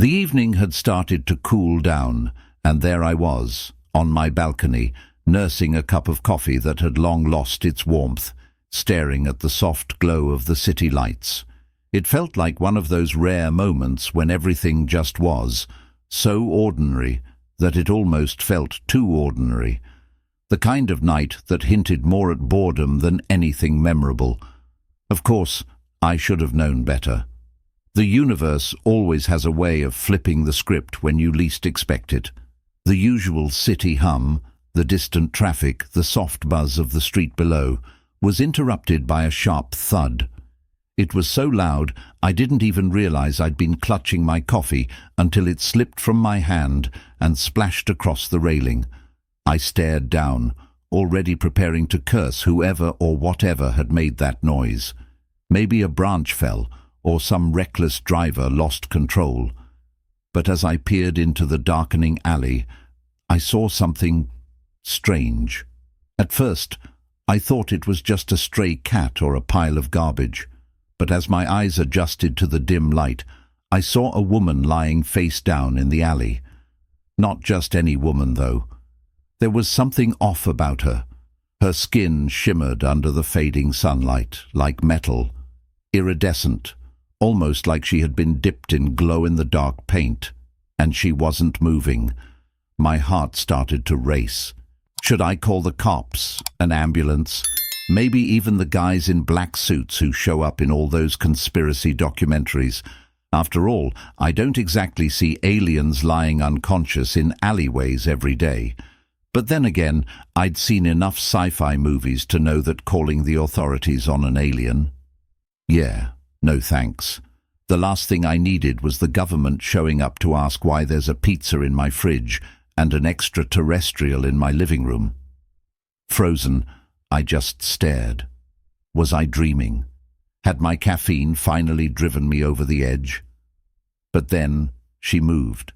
The evening had started to cool down, and there I was, on my balcony, nursing a cup of coffee that had long lost its warmth, staring at the soft glow of the city lights. It felt like one of those rare moments when everything just was, so ordinary that it almost felt too ordinary. The kind of night that hinted more at boredom than anything memorable. Of course, I should have known better. The universe always has a way of flipping the script when you least expect it. The usual city hum, the distant traffic, the soft buzz of the street below, was interrupted by a sharp thud. It was so loud I didn't even realize I'd been clutching my coffee until it slipped from my hand and splashed across the railing. I stared down, already preparing to curse whoever or whatever had made that noise. Maybe a branch fell, or some reckless driver lost control. But as I peered into the darkening alley, I saw something strange. At first, I thought it was just a stray cat or a pile of garbage. But as my eyes adjusted to the dim light, I saw a woman lying face down in the alley. Not just any woman, though. There was something off about her. Her skin shimmered under the fading sunlight, like metal, iridescent, almost like she had been dipped in glow-in-the-dark paint. And she wasn't moving. My heart started to race. Should I call the cops, an ambulance? Maybe even the guys in black suits who show up in all those conspiracy documentaries. After all, I don't exactly see aliens lying unconscious in alleyways every day. But then again, I'd seen enough sci-fi movies to know that calling the authorities on an alien... Yeah, no thanks. The last thing I needed was the government showing up to ask why there's a pizza in my fridge and an extraterrestrial in my living room. Frozen, I just stared. Was I dreaming? Had my caffeine finally driven me over the edge? But then she moved.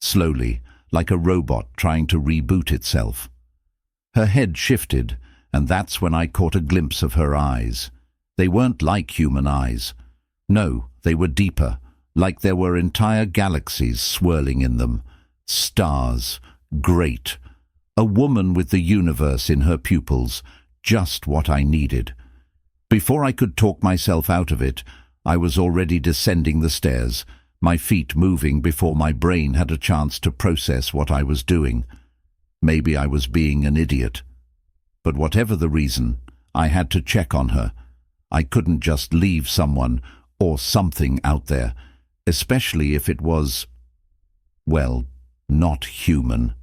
Slowly, like a robot trying to reboot itself. Her head shifted, and that's when I caught a glimpse of her eyes. They weren't like human eyes. No, they were deeper, like there were entire galaxies swirling in them. Stars. Great. A woman with the universe in her pupils. Just what I needed. Before I could talk myself out of it, I was already descending the stairs, my feet moving before my brain had a chance to process what I was doing. Maybe I was being an idiot. But whatever the reason, I had to check on her. I couldn't just leave someone or something out there, especially if it was, well, not human.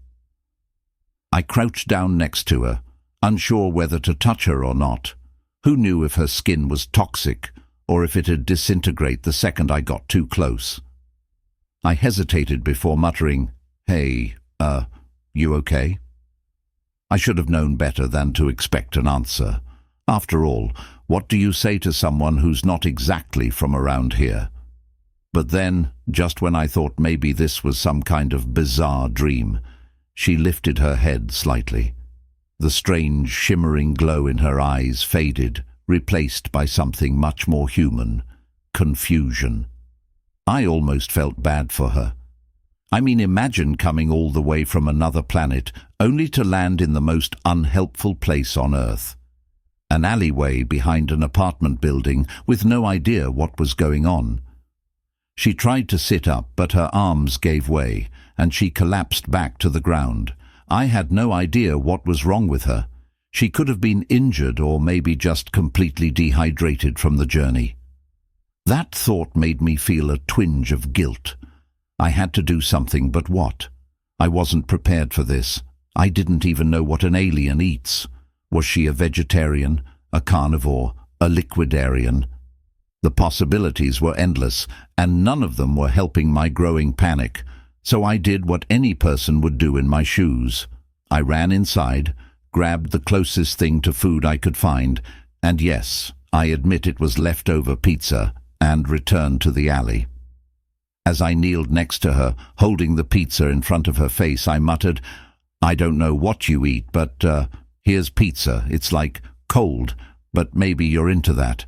I crouched down next to her, unsure whether to touch her or not. Who knew if her skin was toxic, or if it'd disintegrate the second I got too close? I hesitated before muttering, "Hey, you okay?" I should have known better than to expect an answer. After all, what do you say to someone who's not exactly from around here? But then, just when I thought maybe this was some kind of bizarre dream, she lifted her head slightly. The strange, shimmering glow in her eyes faded, replaced by something much more human: confusion. I almost felt bad for her. I mean, imagine coming all the way from another planet only to land in the most unhelpful place on Earth. An alleyway behind an apartment building with no idea what was going on. She tried to sit up, but her arms gave way, and she collapsed back to the ground. I had no idea what was wrong with her. She could have been injured or maybe just completely dehydrated from the journey. That thought made me feel a twinge of guilt. I had to do something, but what? I wasn't prepared for this. I didn't even know what an alien eats. Was she a vegetarian, a carnivore, a liquidarian? The possibilities were endless, and none of them were helping my growing panic. So I did what any person would do in my shoes. I ran inside, grabbed the closest thing to food I could find, and yes, I admit it was leftover pizza, and returned to the alley. As I kneeled next to her, holding the pizza in front of her face, I muttered, "I don't know what you eat, but here's pizza. It's like cold, but maybe you're into that."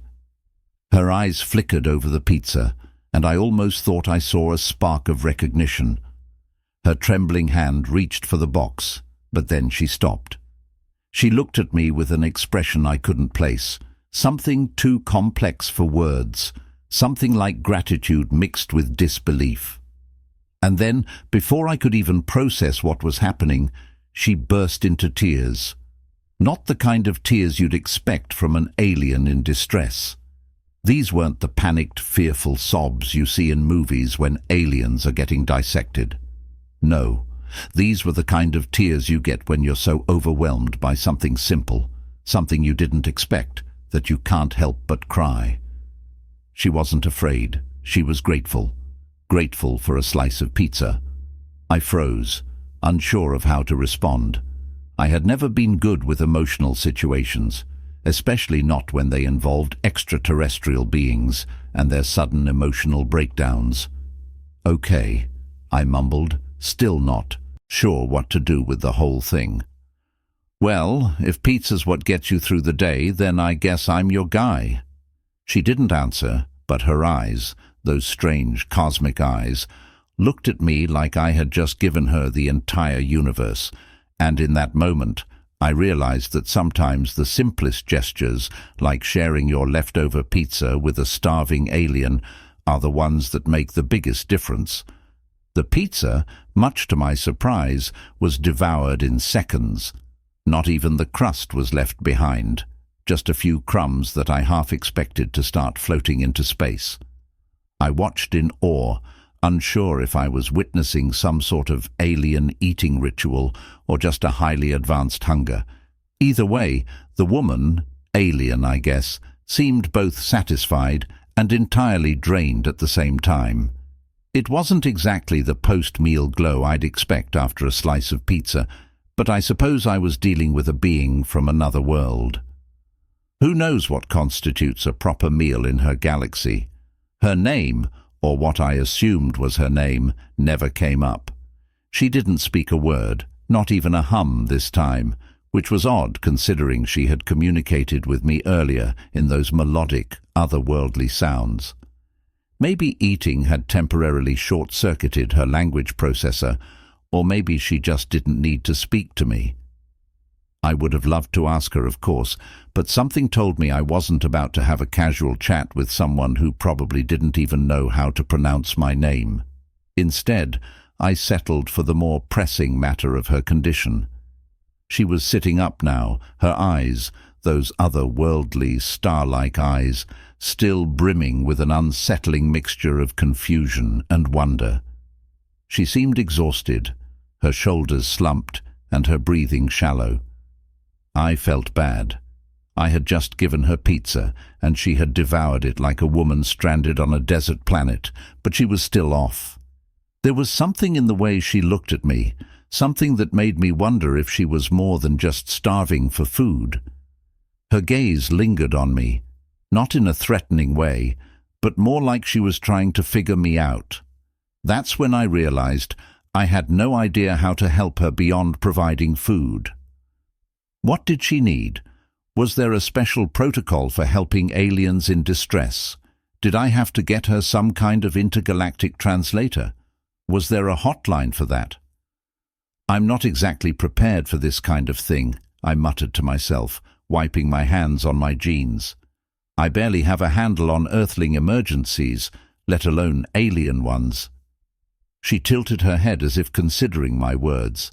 Her eyes flickered over the pizza, and I almost thought I saw a spark of recognition. Her trembling hand reached for the box, but then she stopped. She looked at me with an expression I couldn't place, something too complex for words, something like gratitude mixed with disbelief. And then, before I could even process what was happening, she burst into tears. Not the kind of tears you'd expect from an alien in distress. These weren't the panicked, fearful sobs you see in movies when aliens are getting dissected. No, these were the kind of tears you get when you're so overwhelmed by something simple, something you didn't expect, that you can't help but cry. She wasn't afraid. She was grateful. Grateful for a slice of pizza. I froze, unsure of how to respond. I had never been good with emotional situations, especially not when they involved extraterrestrial beings and their sudden emotional breakdowns. "Okay," I mumbled, still not sure what to do with the whole thing. "Well, if pizza's what gets you through the day, then I guess I'm your guy." She didn't answer, but her eyes, those strange cosmic eyes, looked at me like I had just given her the entire universe, and in that moment I realized that sometimes the simplest gestures, like sharing your leftover pizza with a starving alien, are the ones that make the biggest difference. The pizza, much to my surprise, was devoured in seconds. Not even the crust was left behind, just a few crumbs that I half expected to start floating into space. I watched in awe, unsure if I was witnessing some sort of alien eating ritual or just a highly advanced hunger. Either way, the woman, alien I guess, seemed both satisfied and entirely drained at the same time. It wasn't exactly the post-meal glow I'd expect after a slice of pizza, but I suppose I was dealing with a being from another world. Who knows what constitutes a proper meal in her galaxy? Her name, or what I assumed was her name, never came up. She didn't speak a word, not even a hum this time, which was odd considering she had communicated with me earlier in those melodic, otherworldly sounds. Maybe eating had temporarily short-circuited her language processor, or maybe she just didn't need to speak to me. I would have loved to ask her, of course, but something told me I wasn't about to have a casual chat with someone who probably didn't even know how to pronounce my name. Instead, I settled for the more pressing matter of her condition. She was sitting up now, her eyes, those other-worldly, star-like eyes, still brimming with an unsettling mixture of confusion and wonder. She seemed exhausted, her shoulders slumped and her breathing shallow. I felt bad. I had just given her pizza, and she had devoured it like a woman stranded on a desert planet, but she was still off. There was something in the way she looked at me, something that made me wonder if she was more than just starving for food. Her gaze lingered on me, not in a threatening way, but more like she was trying to figure me out. That's when I realized I had no idea how to help her beyond providing food. What did she need? Was there a special protocol for helping aliens in distress? Did I have to get her some kind of intergalactic translator? Was there a hotline for that? "I'm not exactly prepared for this kind of thing," I muttered to myself, wiping my hands on my jeans. "I barely have a handle on earthling emergencies, let alone alien ones." She tilted her head as if considering my words.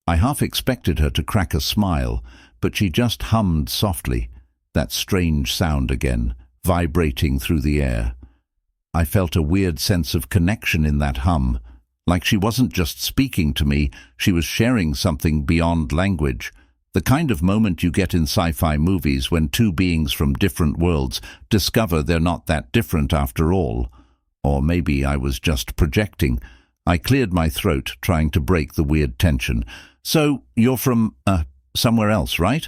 I half expected her to crack a smile, but she just hummed softly, that strange sound again, vibrating through the air. I felt a weird sense of connection in that hum, like she wasn't just speaking to me, she was sharing something beyond language, the kind of moment you get in sci-fi movies when two beings from different worlds discover they're not that different after all. Or maybe I was just projecting. I cleared my throat, trying to break the weird tension. "So, you're from, somewhere else, right?"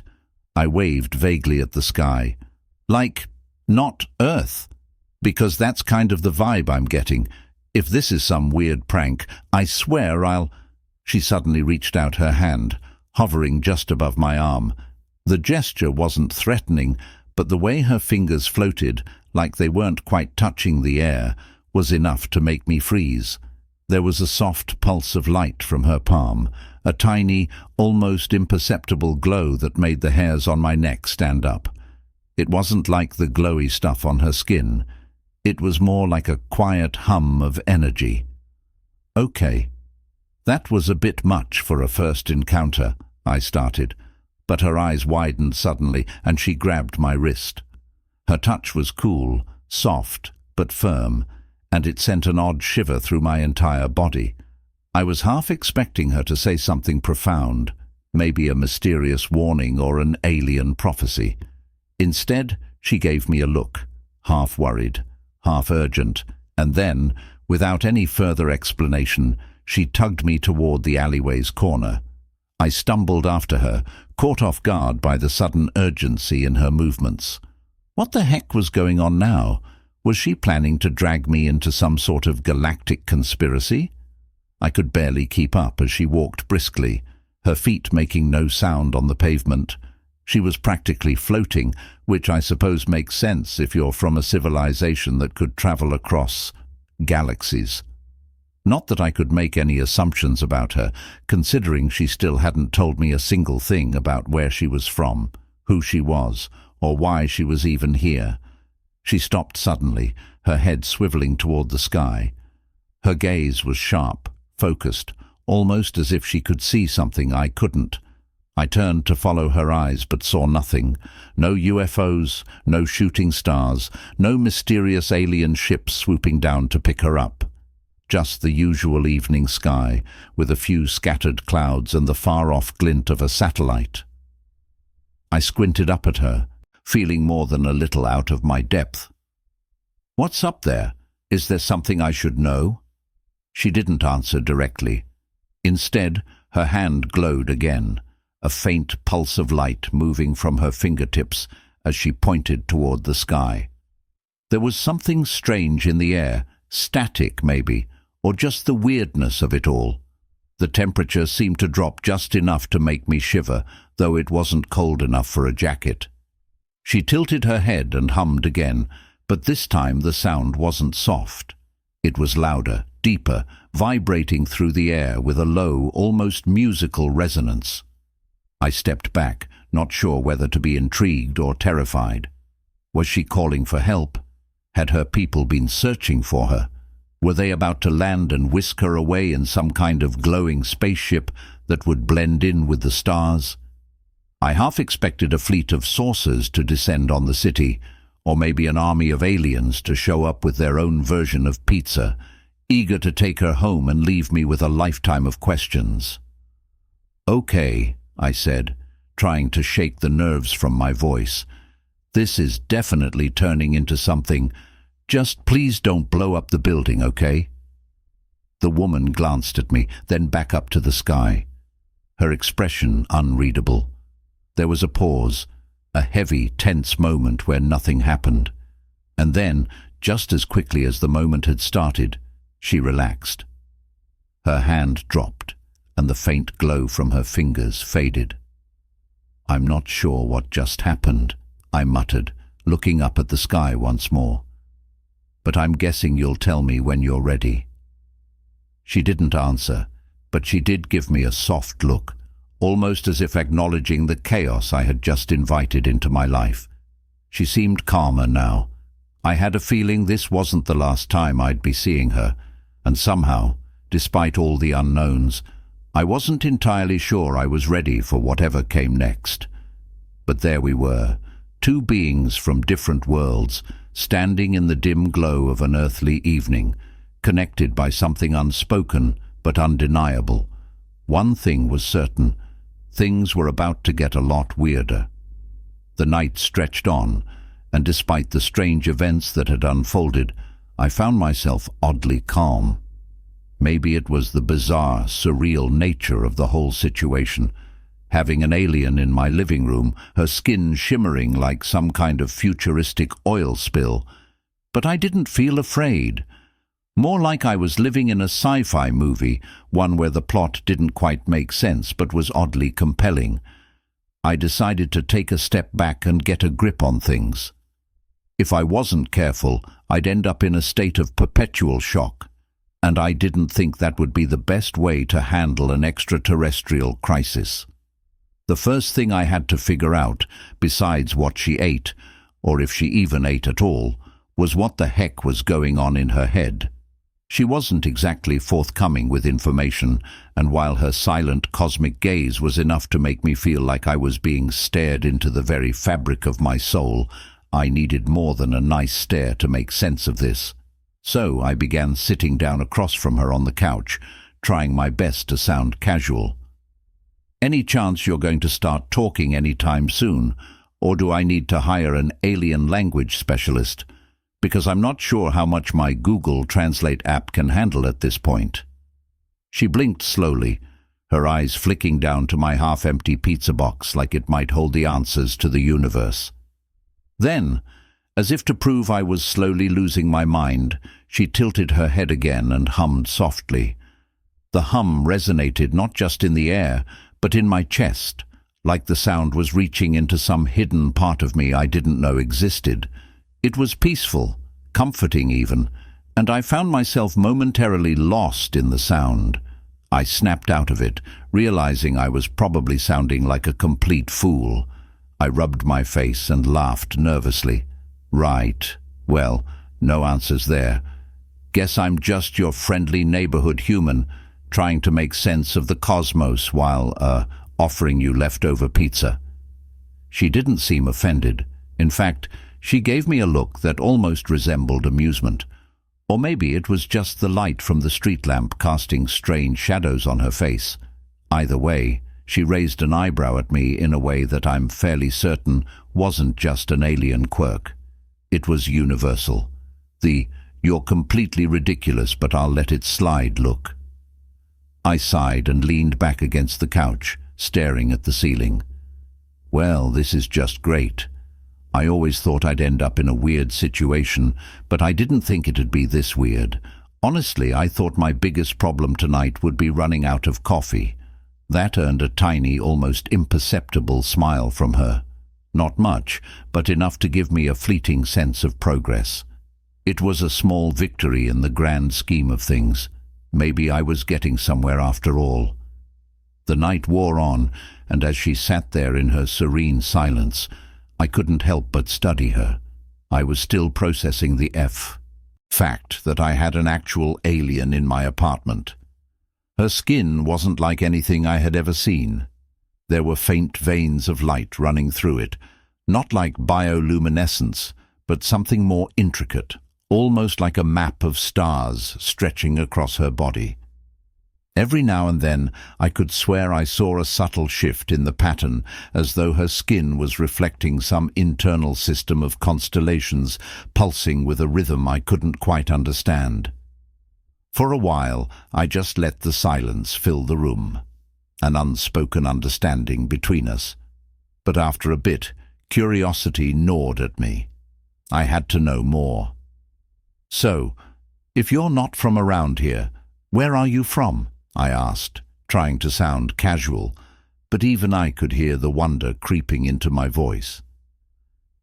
I waved vaguely at the sky. "Like, not Earth? Because that's kind of the vibe I'm getting. If this is some weird prank, I swear I'll—" She suddenly reached out her hand, hovering just above my arm. The gesture wasn't threatening, but the way her fingers floated, like they weren't quite touching the air, was enough to make me freeze. There was a soft pulse of light from her palm, a tiny, almost imperceptible glow that made the hairs on my neck stand up. It wasn't like the glowy stuff on her skin. It was more like a quiet hum of energy. Okay. That was a bit much for a first encounter, I started, but her eyes widened suddenly and she grabbed my wrist. Her touch was cool, soft, but firm, and it sent an odd shiver through my entire body. I was half expecting her to say something profound, maybe a mysterious warning or an alien prophecy. Instead, she gave me a look, half worried, half urgent, and then, without any further explanation, she tugged me toward the alleyway's corner. I stumbled after her, caught off guard by the sudden urgency in her movements. What the heck was going on now? Was she planning to drag me into some sort of galactic conspiracy? I could barely keep up as she walked briskly, her feet making no sound on the pavement. She was practically floating, which I suppose makes sense if you're from a civilization that could travel across galaxies. Not that I could make any assumptions about her, considering she still hadn't told me a single thing about where she was from, who she was, or why she was even here. She stopped suddenly, her head swiveling toward the sky. Her gaze was sharp, focused, almost as if she could see something I couldn't. I turned to follow her eyes but saw nothing. No UFOs, no shooting stars, no mysterious alien ships swooping down to pick her up. Just the usual evening sky, with a few scattered clouds and the far-off glint of a satellite. I squinted up at her, feeling more than a little out of my depth. "What's up there? Is there something I should know?" She didn't answer directly. Instead, her hand glowed again, a faint pulse of light moving from her fingertips as she pointed toward the sky. There was something strange in the air, static maybe, or just the weirdness of it all. The temperature seemed to drop just enough to make me shiver, though it wasn't cold enough for a jacket. She tilted her head and hummed again, but this time the sound wasn't soft. It was louder, deeper, vibrating through the air with a low, almost musical resonance. I stepped back, not sure whether to be intrigued or terrified. Was she calling for help? Had her people been searching for her? Were they about to land and whisk her away in some kind of glowing spaceship that would blend in with the stars? I half expected a fleet of saucers to descend on the city, or maybe an army of aliens to show up with their own version of pizza, eager to take her home and leave me with a lifetime of questions. "Okay," I said, trying to shake the nerves from my voice. "This is definitely turning into something. Just please don't blow up the building, okay?" The woman glanced at me, then back up to the sky, her expression unreadable. There was a pause, a heavy, tense moment where nothing happened. And then, just as quickly as the moment had started, she relaxed. Her hand dropped, and the faint glow from her fingers faded. "I'm not sure what just happened," I muttered, looking up at the sky once more. "But I'm guessing you'll tell me when you're ready." She didn't answer, but she did give me a soft look, almost as if acknowledging the chaos I had just invited into my life. She seemed calmer now. I had a feeling this wasn't the last time I'd be seeing her, and somehow, despite all the unknowns, I wasn't entirely sure I was ready for whatever came next. But there we were, two beings from different worlds, standing in the dim glow of an earthly evening, connected by something unspoken but undeniable. One thing was certain: things were about to get a lot weirder. The night stretched on, and despite the strange events that had unfolded, I found myself oddly calm. Maybe it was the bizarre, surreal nature of the whole situation. Having an alien in my living room, her skin shimmering like some kind of futuristic oil spill. But I didn't feel afraid. More like I was living in a sci-fi movie, one where the plot didn't quite make sense but was oddly compelling. I decided to take a step back and get a grip on things. If I wasn't careful, I'd end up in a state of perpetual shock, and I didn't think that would be the best way to handle an extraterrestrial crisis. The first thing I had to figure out, besides what she ate, or if she even ate at all, was what the heck was going on in her head. She wasn't exactly forthcoming with information, and while her silent cosmic gaze was enough to make me feel like I was being stared into the very fabric of my soul, I needed more than a nice stare to make sense of this. So I began sitting down across from her on the couch, trying my best to sound casual. "Any chance you're going to start talking anytime soon, or do I need to hire an alien language specialist? Because I'm not sure how much my Google Translate app can handle at this point." She blinked slowly, her eyes flicking down to my half-empty pizza box like it might hold the answers to the universe. Then, as if to prove I was slowly losing my mind, she tilted her head again and hummed softly. The hum resonated not just in the air, but in my chest, like the sound was reaching into some hidden part of me I didn't know existed. It was peaceful, comforting even, and I found myself momentarily lost in the sound. I snapped out of it, realizing I was probably sounding like a complete fool. I rubbed my face and laughed nervously. "Right. Well, no answers there. Guess I'm just your friendly neighborhood human, trying to make sense of the cosmos while, offering you leftover pizza." She didn't seem offended. In fact, she gave me a look that almost resembled amusement. Or maybe it was just the light from the street lamp casting strange shadows on her face. Either way, she raised an eyebrow at me in a way that I'm fairly certain wasn't just an alien quirk. It was universal. The "you're completely ridiculous but I'll let it slide" look. I sighed and leaned back against the couch, staring at the ceiling. Well, this is just great. I always thought I'd end up in a weird situation, but I didn't think it'd be this weird. Honestly, I thought my biggest problem tonight would be running out of coffee. That earned a tiny, almost imperceptible smile from her. Not much, but enough to give me a fleeting sense of progress. It was a small victory in the grand scheme of things. Maybe I was getting somewhere after all. The night wore on, and as she sat there in her serene silence, I couldn't help but study her. I was still processing the fact that I had an actual alien in my apartment. Her skin wasn't like anything I had ever seen. There were faint veins of light running through it, not like bioluminescence, but something more intricate, almost like a map of stars stretching across her body. Every now and then I could swear I saw a subtle shift in the pattern, as though her skin was reflecting some internal system of constellations pulsing with a rhythm I couldn't quite understand. For a while I just let the silence fill the room, an unspoken understanding between us. But after a bit, curiosity gnawed at me. I had to know more. "So, if you're not from around here, where are you from?" I asked, trying to sound casual, but even I could hear the wonder creeping into my voice.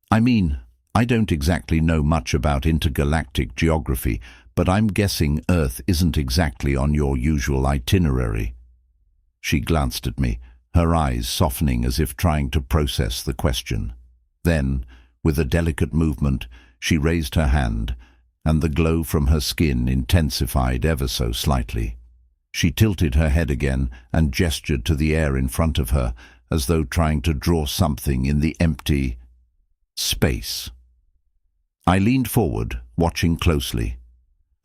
"I mean, I don't exactly know much about intergalactic geography, but I'm guessing Earth isn't exactly on your usual itinerary." She glanced at me, her eyes softening as if trying to process the question. Then, with a delicate movement, she raised her hand, and the glow from her skin intensified ever so slightly. She tilted her head again and gestured to the air in front of her, as though trying to draw something in the empty space. I leaned forward, watching closely.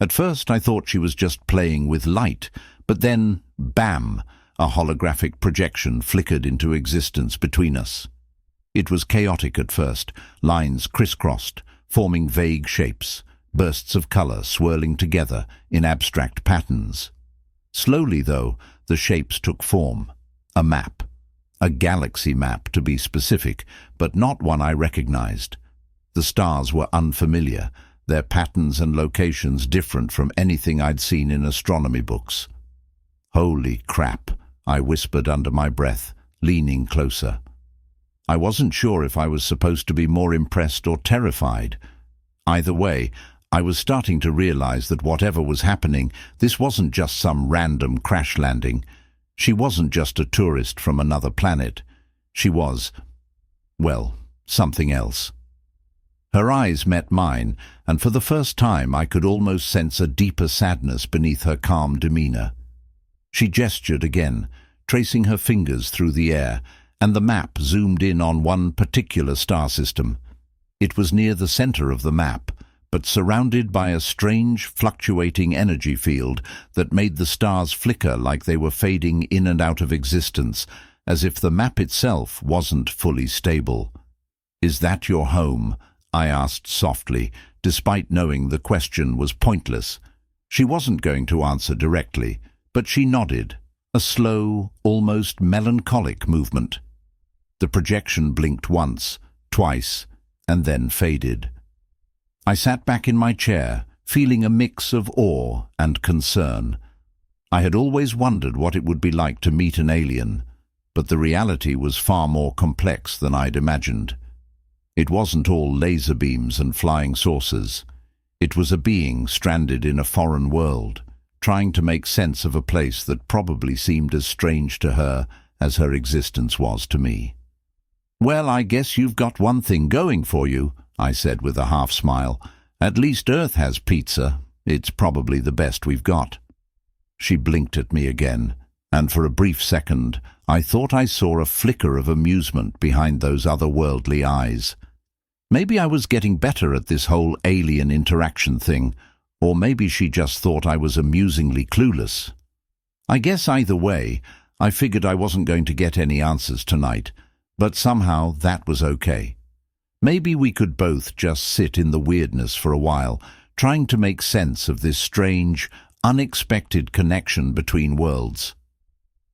At first I thought she was just playing with light, but then, bam, a holographic projection flickered into existence between us. It was chaotic at first, lines crisscrossed, forming vague shapes, bursts of color swirling together in abstract patterns. Slowly, though, the shapes took form. A map. A galaxy map, to be specific, but not one I recognized. The stars were unfamiliar, their patterns and locations different from anything I'd seen in astronomy books. "Holy crap," I whispered under my breath, leaning closer. I wasn't sure if I was supposed to be more impressed or terrified. Either way, I was starting to realize that whatever was happening, this wasn't just some random crash landing. She wasn't just a tourist from another planet. She was, well, something else. Her eyes met mine, and for the first time I could almost sense a deeper sadness beneath her calm demeanor. She gestured again, tracing her fingers through the air, and the map zoomed in on one particular star system. It was near the center of the map, but surrounded by a strange, fluctuating energy field that made the stars flicker like they were fading in and out of existence, as if the map itself wasn't fully stable. "Is that your home?" I asked softly, despite knowing the question was pointless. She wasn't going to answer directly, but she nodded, a slow, almost melancholic movement. The projection blinked once, twice, and then faded. I sat back in my chair, feeling a mix of awe and concern. I had always wondered what it would be like to meet an alien, but the reality was far more complex than I'd imagined. It wasn't all laser beams and flying saucers. It was a being stranded in a foreign world, trying to make sense of a place that probably seemed as strange to her as her existence was to me. "Well, I guess you've got one thing going for you," I said with a half-smile. "At least Earth has pizza. It's probably the best we've got." She blinked at me again, and for a brief second I thought I saw a flicker of amusement behind those otherworldly eyes. Maybe I was getting better at this whole alien interaction thing, or maybe she just thought I was amusingly clueless. I guess either way, I figured I wasn't going to get any answers tonight, but somehow that was okay. Maybe we could both just sit in the weirdness for a while, trying to make sense of this strange, unexpected connection between worlds.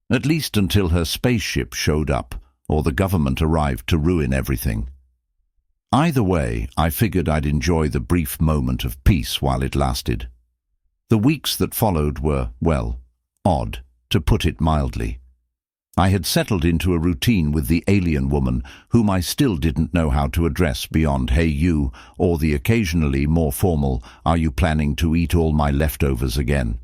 At least until her spaceship showed up, or the government arrived to ruin everything. Either way, I figured I'd enjoy the brief moment of peace while it lasted. The weeks that followed were, well, odd, to put it mildly. I had settled into a routine with the alien woman, whom I still didn't know how to address beyond "Hey you," or the occasionally more formal "Are you planning to eat all my leftovers again?"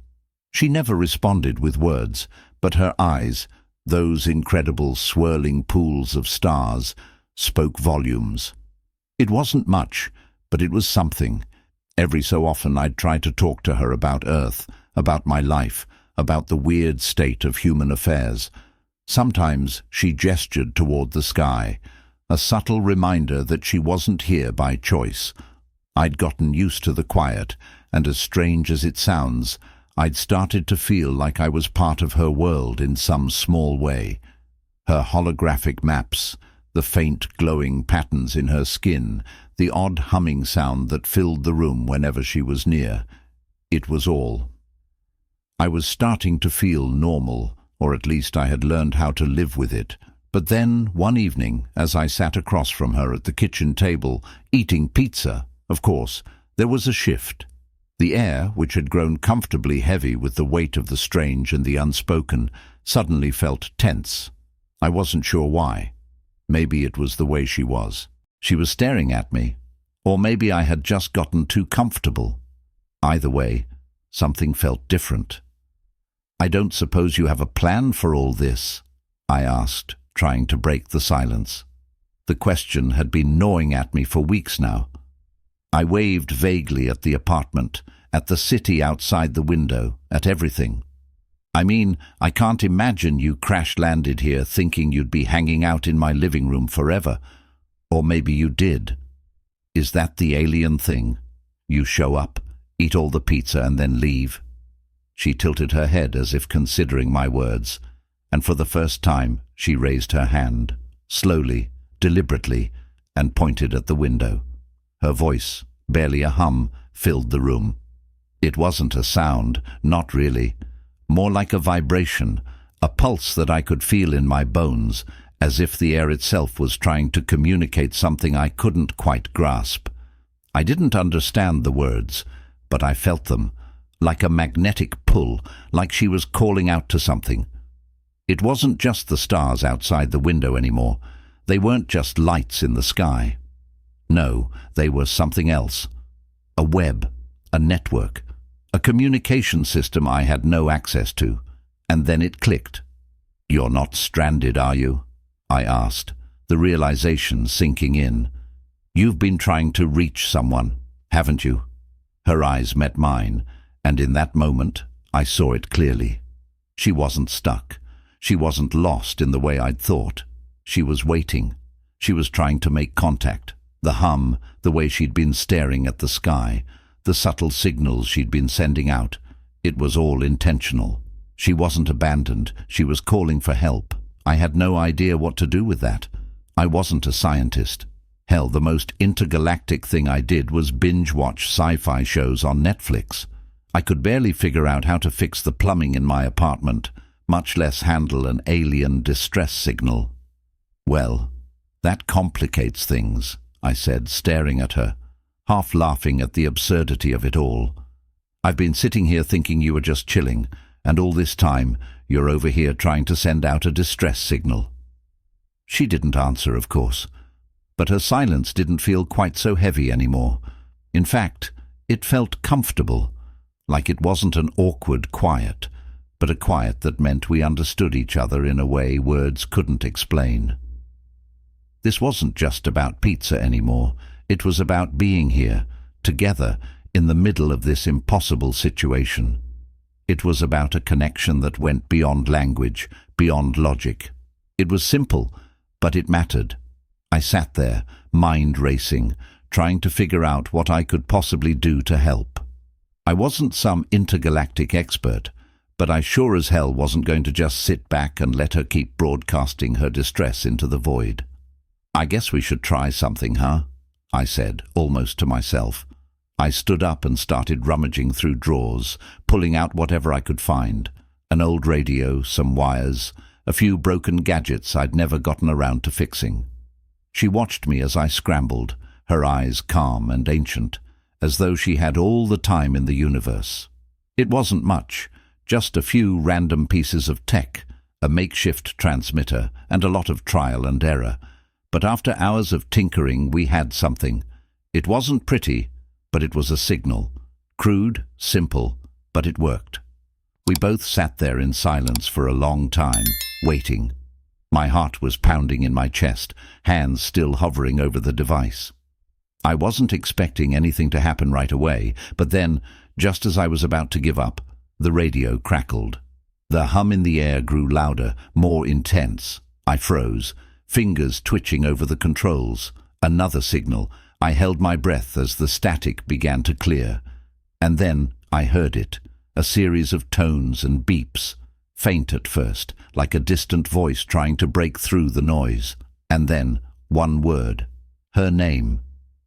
She never responded with words, but her eyes, those incredible swirling pools of stars, spoke volumes. It wasn't much, but it was something. Every so often I'd try to talk to her about Earth, about my life, about the weird state of human affairs. Sometimes she gestured toward the sky, a subtle reminder that she wasn't here by choice. I'd gotten used to the quiet, and as strange as it sounds, I'd started to feel like I was part of her world in some small way. Her holographic maps, the faint glowing patterns in her skin, the odd humming sound that filled the room whenever she was near. It was all. I was starting to feel normal, or at least I had learned how to live with it. But then, one evening, as I sat across from her at the kitchen table, eating pizza, of course, there was a shift. The air, which had grown comfortably heavy with the weight of the strange and the unspoken, suddenly felt tense. I wasn't sure why. Maybe it was the way she was. She was staring at me. Or maybe I had just gotten too comfortable. Either way, something felt different. "I don't suppose you have a plan for all this?" I asked, trying to break the silence. The question had been gnawing at me for weeks now. I waved vaguely at the apartment, at the city outside the window, at everything. "I mean, I can't imagine you crash-landed here thinking you'd be hanging out in my living room forever. Or maybe you did. Is that the alien thing? You show up, eat all the pizza, and then leave?" She tilted her head as if considering my words, and for the first time she raised her hand, slowly, deliberately, and pointed at the window. Her voice, barely a hum, filled the room. It wasn't a sound, not really. More like a vibration, a pulse that I could feel in my bones, as if the air itself was trying to communicate something I couldn't quite grasp. I didn't understand the words, but I felt them, like a magnetic pull, like she was calling out to something. It wasn't just the stars outside the window anymore. They weren't just lights in the sky. No, they were something else. A web, a network, a communication system I had no access to. And then it clicked. "You're not stranded, are you?" I asked, the realization sinking in. "You've been trying to reach someone, haven't you?" Her eyes met mine, and in that moment I saw it clearly. She wasn't stuck. She wasn't lost in the way I'd thought. She was waiting. She was trying to make contact. The hum, the way she'd been staring at the sky, the subtle signals she'd been sending out, it was all intentional. She wasn't abandoned. She was calling for help. I had no idea what to do with that. I wasn't a scientist. Hell, the most intergalactic thing I did was binge-watch sci-fi shows on Netflix. I could barely figure out how to fix the plumbing in my apartment, much less handle an alien distress signal. "Well, that complicates things," I said, staring at her, half laughing at the absurdity of it all. "I've been sitting here thinking you were just chilling, and all this time you're over here trying to send out a distress signal." She didn't answer, of course, but her silence didn't feel quite so heavy anymore. In fact, it felt comfortable, like it wasn't an awkward quiet, but a quiet that meant we understood each other in a way words couldn't explain. This wasn't just about pizza anymore. It was about being here, together, in the middle of this impossible situation. It was about a connection that went beyond language, beyond logic. It was simple, but it mattered. I sat there, mind racing, trying to figure out what I could possibly do to help. I wasn't some intergalactic expert, but I sure as hell wasn't going to just sit back and let her keep broadcasting her distress into the void. "I guess we should try something, huh?" I said, almost to myself. I stood up and started rummaging through drawers, pulling out whatever I could find. An old radio, some wires, a few broken gadgets I'd never gotten around to fixing. She watched me as I scrambled, her eyes calm and ancient, as though she had all the time in the universe. It wasn't much, just a few random pieces of tech, a makeshift transmitter, and a lot of trial and error. But after hours of tinkering, we had something. It wasn't pretty, but it was a signal. Crude, simple, but it worked. We both sat there in silence for a long time, waiting. My heart was pounding in my chest, hands still hovering over the device. I wasn't expecting anything to happen right away, but then, just as I was about to give up, the radio crackled. The hum in the air grew louder, more intense. I froze, fingers twitching over the controls. Another signal. I held my breath as the static began to clear. And then I heard it, a series of tones and beeps, faint at first, like a distant voice trying to break through the noise. And then one word, her name.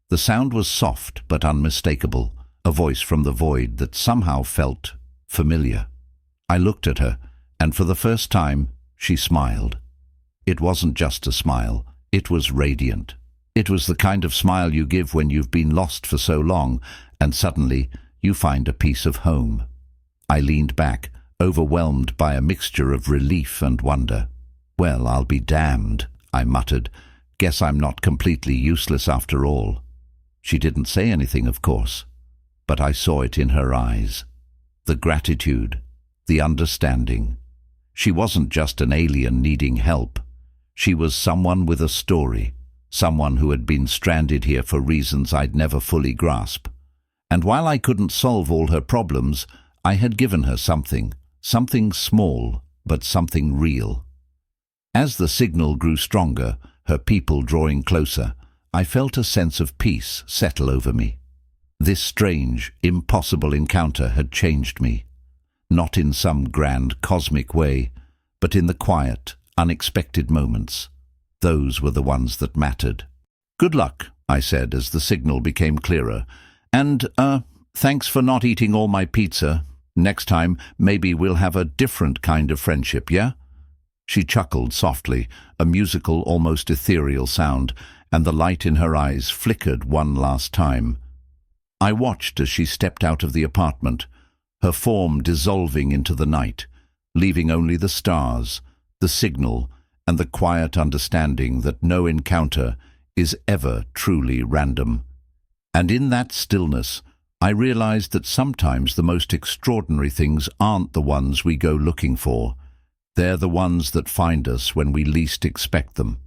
The sound was soft but unmistakable, a voice from the void that somehow felt familiar. I looked at her, and for the first time, she smiled. It wasn't just a smile, it was radiant. It was the kind of smile you give when you've been lost for so long, and suddenly you find a piece of home. I leaned back, overwhelmed by a mixture of relief and wonder. "Well, I'll be damned," I muttered. "Guess I'm not completely useless after all." She didn't say anything, of course, but I saw it in her eyes. The gratitude, the understanding. She wasn't just an alien needing help. She was someone with a story, someone who had been stranded here for reasons I'd never fully grasp. And while I couldn't solve all her problems, I had given her something small, but something real. As the signal grew stronger, her people drawing closer, I felt a sense of peace settle over me. This strange, impossible encounter had changed me. Not in some grand cosmic way, but in the quiet, unexpected moments. Those were the ones that mattered. "Good luck," I said as the signal became clearer. "And, thanks for not eating all my pizza. Next time, maybe we'll have a different kind of friendship, yeah?" She chuckled softly, a musical, almost ethereal sound, and the light in her eyes flickered one last time. I watched as she stepped out of the apartment, her form dissolving into the night, leaving only the stars, the signal, and the quiet understanding that no encounter is ever truly random. And in that stillness, I realized that sometimes the most extraordinary things aren't the ones we go looking for. They're the ones that find us when we least expect them.